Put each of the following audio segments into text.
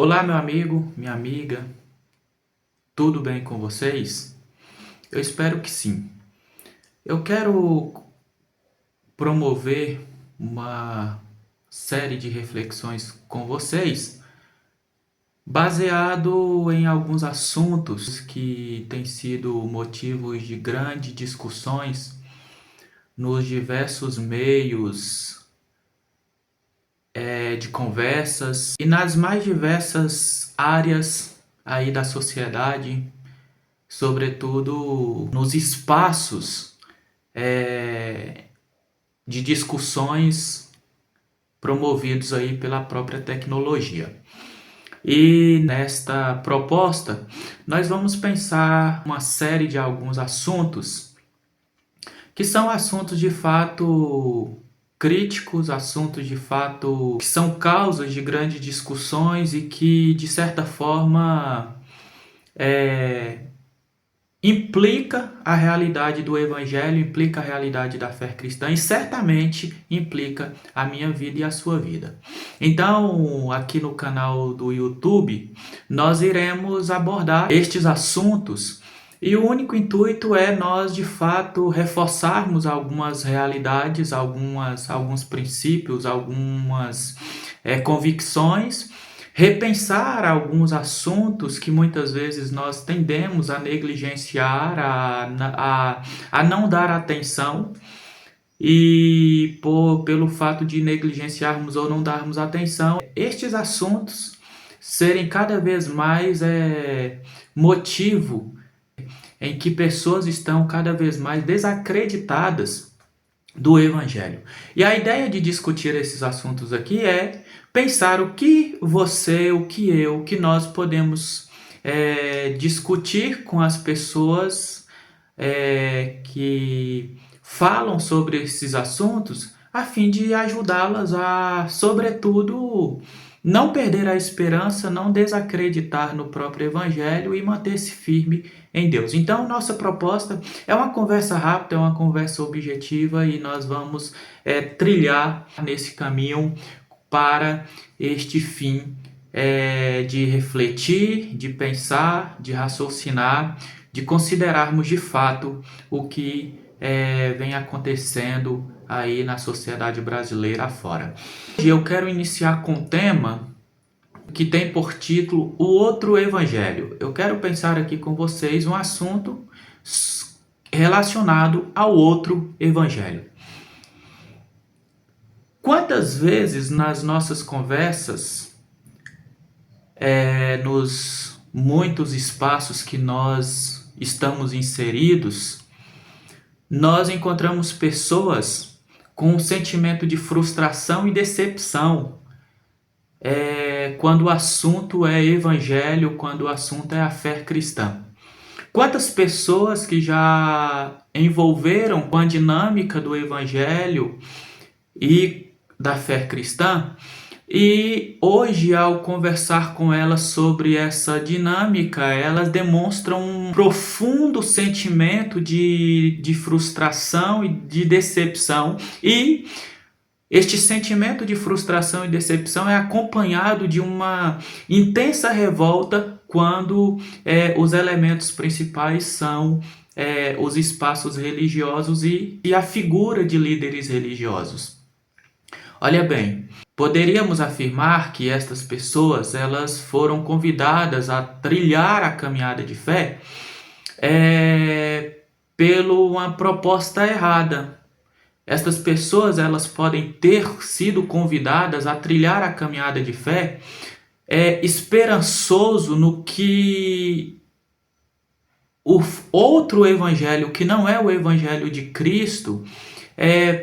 Olá, meu amigo, minha amiga, tudo bem com vocês? Eu espero que sim. Eu quero promover uma série de reflexões com vocês, baseado em alguns assuntos que têm sido motivos de grandes discussões nos diversos meios de conversas e nas mais diversas áreas aí da sociedade, sobretudo nos espaços de discussões promovidos aí pela própria tecnologia. E nesta proposta, nós vamos pensar uma série de alguns assuntos que são assuntos de fato críticos, assuntos de fato que são causas de grandes discussões e que, de certa forma, implica a realidade do Evangelho, implica a realidade da fé cristã e certamente implica a minha vida e a sua vida. Então, aqui no canal do YouTube, nós iremos abordar estes assuntos e o único intuito é nós, de fato, reforçarmos algumas realidades, alguns princípios, algumas convicções, repensar alguns assuntos que muitas vezes nós tendemos a negligenciar, a não dar atenção, e pelo fato de negligenciarmos ou não darmos atenção, estes assuntos serem cada vez mais motivo em que pessoas estão cada vez mais desacreditadas do Evangelho. E a ideia de discutir esses assuntos aqui é pensar o que você, o que eu, o que nós podemos discutir com as pessoas que falam sobre esses assuntos, a fim de ajudá-las a, sobretudo, não perder a esperança, não desacreditar no próprio Evangelho e manter-se firme em Deus. Então, nossa proposta é uma conversa rápida, é uma conversa objetiva e nós vamos trilhar nesse caminho para este fim de refletir, de pensar, de raciocinar, de considerarmos de fato o que vem acontecendo aí na sociedade brasileira afora. Hoje eu quero iniciar com um tema que tem por título O Outro Evangelho. Eu quero pensar aqui com vocês um assunto relacionado ao outro evangelho. Quantas vezes nas nossas conversas, nos muitos espaços que nós estamos inseridos, nós encontramos pessoas com um sentimento de frustração e decepção quando o assunto é evangelho, quando o assunto é a fé cristã. Quantas pessoas que já envolveram com a dinâmica do evangelho e da fé cristã, e hoje, ao conversar com elas sobre essa dinâmica, elas demonstram um profundo sentimento de frustração e de decepção. E este sentimento de frustração e decepção é acompanhado de uma intensa revolta quando os elementos principais são os espaços religiosos e a figura de líderes religiosos. Olha bem, poderíamos afirmar que estas pessoas elas foram convidadas a trilhar a caminhada de fé pela uma proposta errada. Estas pessoas elas podem ter sido convidadas a trilhar a caminhada de fé esperançoso no que o outro evangelho, que não é o evangelho de Cristo,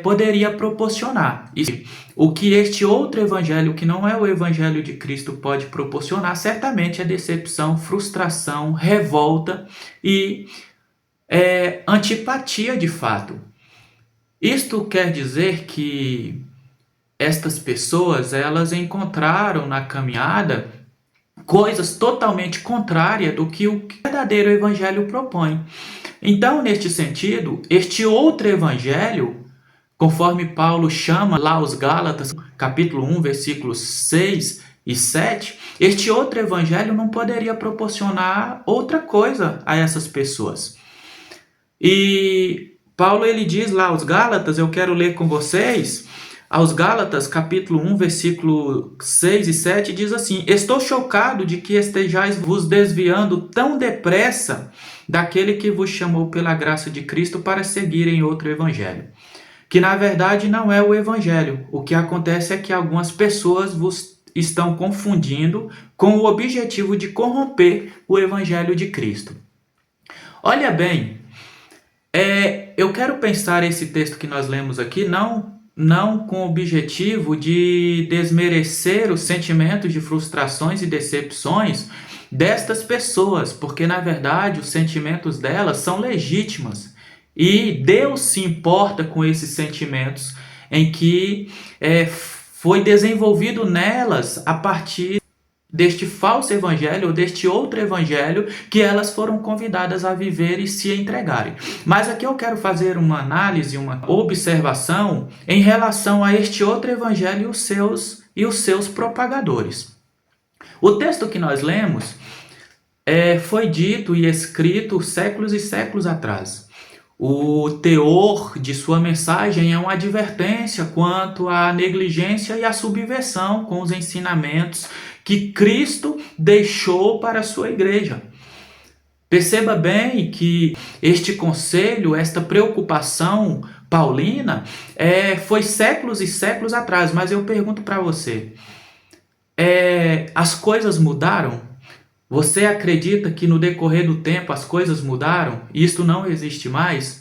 poderia proporcionar. E o que este outro evangelho, que não é o evangelho de Cristo, pode proporcionar, certamente é decepção, frustração, revolta e antipatia de fato. Isto quer dizer que estas pessoas elas encontraram na caminhada coisas totalmente contrárias do que o verdadeiro evangelho propõe. Então, neste sentido, este outro evangelho, conforme Paulo chama lá os Gálatas, capítulo 1, versículo 6, e 7, este outro evangelho não poderia proporcionar outra coisa a essas pessoas. E Paulo ele diz lá aos Gálatas, eu quero ler com vocês, aos Gálatas, capítulo 1, versículo 6 e 7, diz assim: estou chocado de que estejais vos desviando tão depressa daquele que vos chamou pela graça de Cristo para seguirem outro evangelho, que na verdade não é o evangelho. O que acontece é que algumas pessoas vos estão confundindo com o objetivo de corromper o evangelho de Cristo. Olha bem, eu quero pensar esse texto que nós lemos aqui não com o objetivo de desmerecer os sentimentos de frustrações e decepções destas pessoas, porque na verdade os sentimentos delas são legítimos e Deus se importa com esses sentimentos em que foi desenvolvido nelas a partir deste falso evangelho ou deste outro evangelho que elas foram convidadas a viver e se entregarem. Mas aqui eu quero fazer uma análise, uma observação em relação a este outro evangelho e os seus propagadores. O texto que nós lemos foi dito e escrito séculos e séculos atrás. O teor de sua mensagem é uma advertência quanto à negligência e à subversão com os ensinamentos que Cristo deixou para a sua igreja. Perceba bem que este conselho, esta preocupação paulina, foi séculos e séculos atrás, mas eu pergunto para você, as coisas mudaram? Você acredita que no decorrer do tempo as coisas mudaram? Isto não existe mais?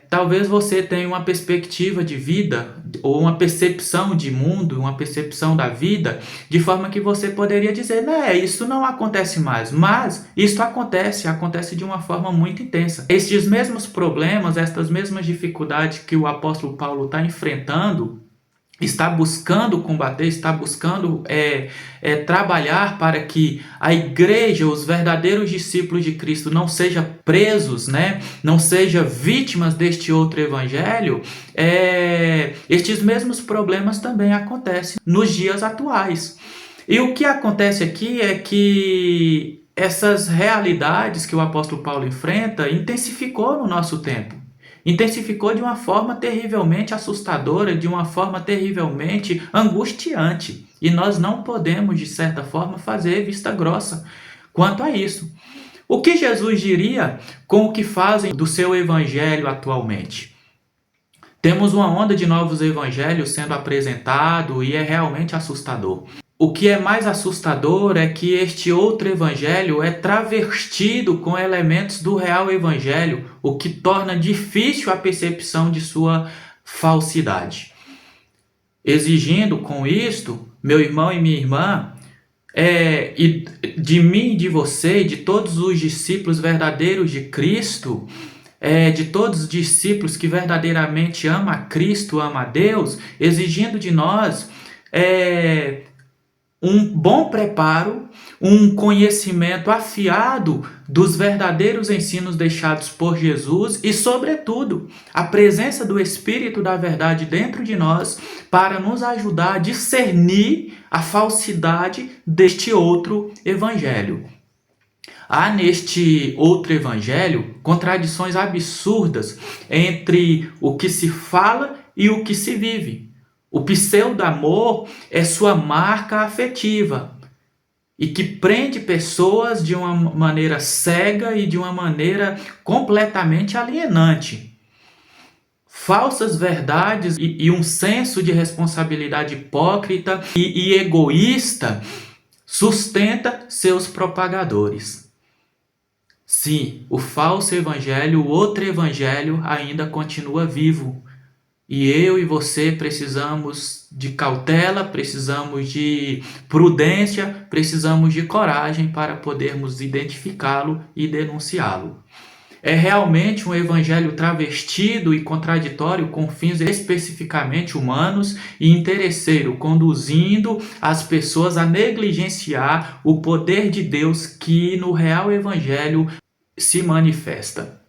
Talvez você tenha uma perspectiva de vida ou uma percepção de mundo, uma percepção da vida, de forma que você poderia dizer, isso não acontece mais. Mas isso acontece de uma forma muito intensa. Estes mesmos problemas, estas mesmas dificuldades que o apóstolo Paulo está enfrentando, está buscando combater, está buscando trabalhar para que a igreja, os verdadeiros discípulos de Cristo não sejam presos, não sejam vítimas deste outro evangelho, estes mesmos problemas também acontecem nos dias atuais. E o que acontece aqui é que essas realidades que o apóstolo Paulo enfrenta intensificou no nosso tempo. Intensificou de uma forma terrivelmente assustadora, de uma forma terrivelmente angustiante. E nós não podemos, de certa forma, fazer vista grossa quanto a isso. O que Jesus diria com o que fazem do seu evangelho atualmente? Temos uma onda de novos evangelhos sendo apresentado e é realmente assustador. O que é mais assustador é que este outro evangelho é travestido com elementos do real evangelho, o que torna difícil a percepção de sua falsidade. Exigindo com isto, meu irmão e minha irmã, e de mim e de você, de todos os discípulos verdadeiros de Cristo, de todos os discípulos que verdadeiramente amam a Cristo, amam a Deus, exigindo de nós um bom preparo, um conhecimento afiado dos verdadeiros ensinos deixados por Jesus e, sobretudo, a presença do Espírito da verdade dentro de nós para nos ajudar a discernir a falsidade deste outro evangelho. Há neste outro evangelho contradições absurdas entre o que se fala e o que se vive. O pseudo-amor é sua marca afetiva e que prende pessoas de uma maneira cega e de uma maneira completamente alienante. Falsas verdades e um senso de responsabilidade hipócrita e egoísta sustenta seus propagadores. Sim, o falso evangelho, o outro evangelho ainda continua vivo. E eu e você precisamos de cautela, precisamos de prudência, precisamos de coragem para podermos identificá-lo e denunciá-lo. É realmente um evangelho travestido e contraditório com fins especificamente humanos e interesseiro, conduzindo as pessoas a negligenciar o poder de Deus que no real evangelho se manifesta.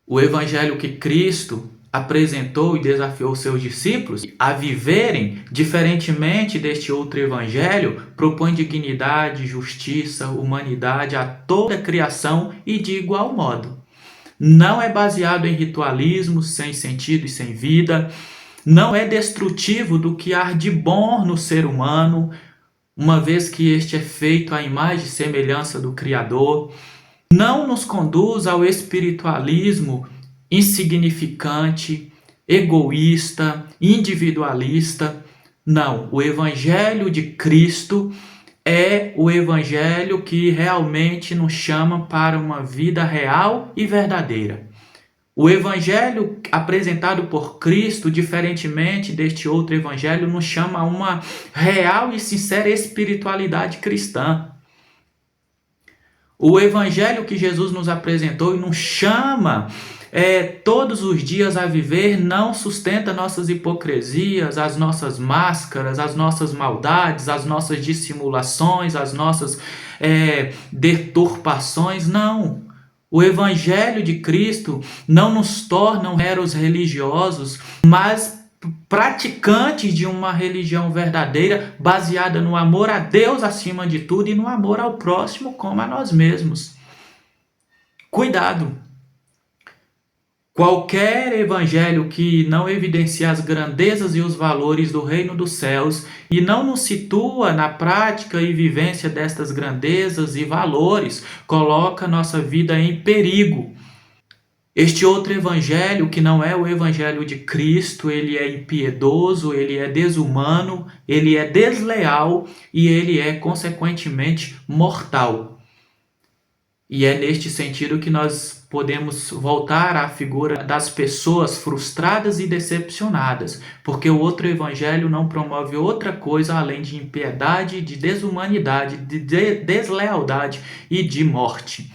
O evangelho que Cristo apresentou e desafiou seus discípulos a viverem diferentemente deste outro evangelho, propõe dignidade, justiça, humanidade a toda a criação e de igual modo. Não é baseado em ritualismo sem sentido e sem vida, não é destrutivo do que há de bom no ser humano, uma vez que este é feito à imagem e semelhança do Criador, não nos conduz ao espiritualismo insignificante, egoísta, individualista. Não, o Evangelho de Cristo é o Evangelho que realmente nos chama para uma vida real e verdadeira. O Evangelho apresentado por Cristo, diferentemente deste outro Evangelho, nos chama a uma real e sincera espiritualidade cristã. O Evangelho que Jesus nos apresentou e nos chama todos os dias a viver não sustenta nossas hipocrisias, as nossas máscaras, as nossas maldades, as nossas dissimulações, as nossas deturpações, não. O Evangelho de Cristo não nos torna meros religiosos, mas praticantes de uma religião verdadeira, baseada no amor a Deus acima de tudo e no amor ao próximo como a nós mesmos. Cuidado! Qualquer evangelho que não evidencia as grandezas e os valores do reino dos céus e não nos situa na prática e vivência destas grandezas e valores, coloca nossa vida em perigo. Este outro evangelho, que não é o evangelho de Cristo, ele é impiedoso, ele é desumano, ele é desleal e ele é, consequentemente, mortal. E é neste sentido que nós podemos voltar à figura das pessoas frustradas e decepcionadas, porque o outro evangelho não promove outra coisa além de impiedade, de desumanidade, de deslealdade e de morte.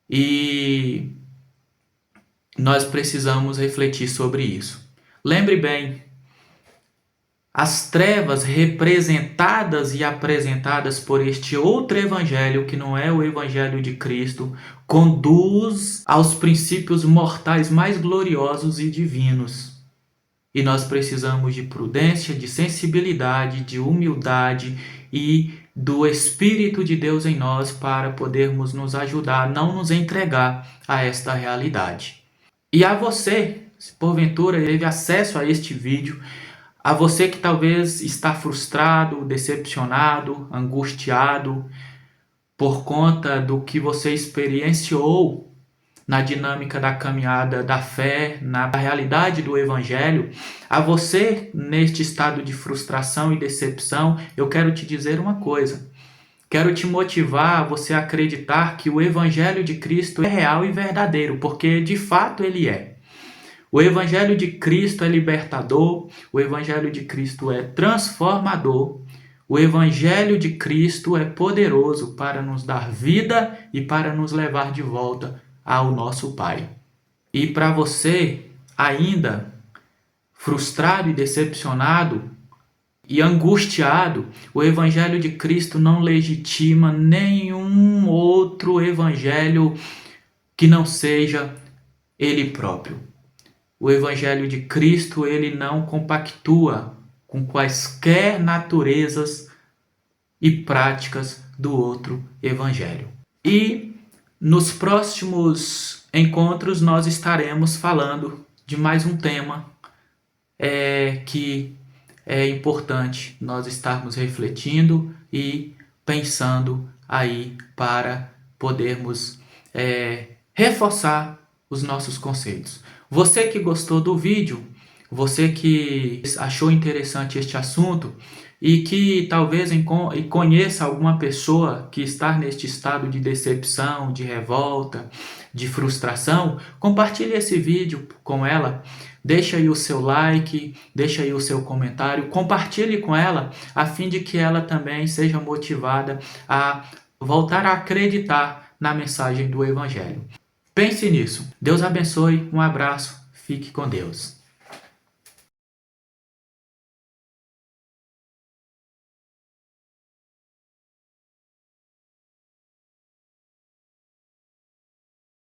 E nós precisamos refletir sobre isso. Lembre bem, as trevas representadas e apresentadas por este outro evangelho, que não é o evangelho de Cristo, conduz aos princípios mortais mais gloriosos e divinos. E nós precisamos de prudência, de sensibilidade, de humildade e do Espírito de Deus em nós para podermos nos ajudar a não nos entregar a esta realidade. E a você, se porventura teve acesso a este vídeo, a você que talvez está frustrado, decepcionado, angustiado por conta do que você experienciou na dinâmica da caminhada da fé, na realidade do Evangelho, a você neste estado de frustração e decepção, eu quero te dizer uma coisa. Quero te motivar a você acreditar que o Evangelho de Cristo é real e verdadeiro, porque de fato ele é. O Evangelho de Cristo é libertador, o Evangelho de Cristo é transformador, o Evangelho de Cristo é poderoso para nos dar vida e para nos levar de volta ao nosso Pai. E para você, ainda frustrado e decepcionado e angustiado, o Evangelho de Cristo não legitima nenhum outro Evangelho que não seja Ele próprio. O Evangelho de Cristo, ele não compactua com quaisquer naturezas e práticas do outro Evangelho. E nos próximos encontros nós estaremos falando de mais um tema que é importante nós estarmos refletindo e pensando aí para podermos reforçar os nossos conceitos. Você que gostou do vídeo, você que achou interessante este assunto e que talvez conheça alguma pessoa que está neste estado de decepção, de revolta, de frustração, compartilhe esse vídeo com ela, deixa aí o seu like, deixa aí o seu comentário, compartilhe com ela a fim de que ela também seja motivada a voltar a acreditar na mensagem do Evangelho. Pense nisso. Deus abençoe. Um abraço. Fique com Deus.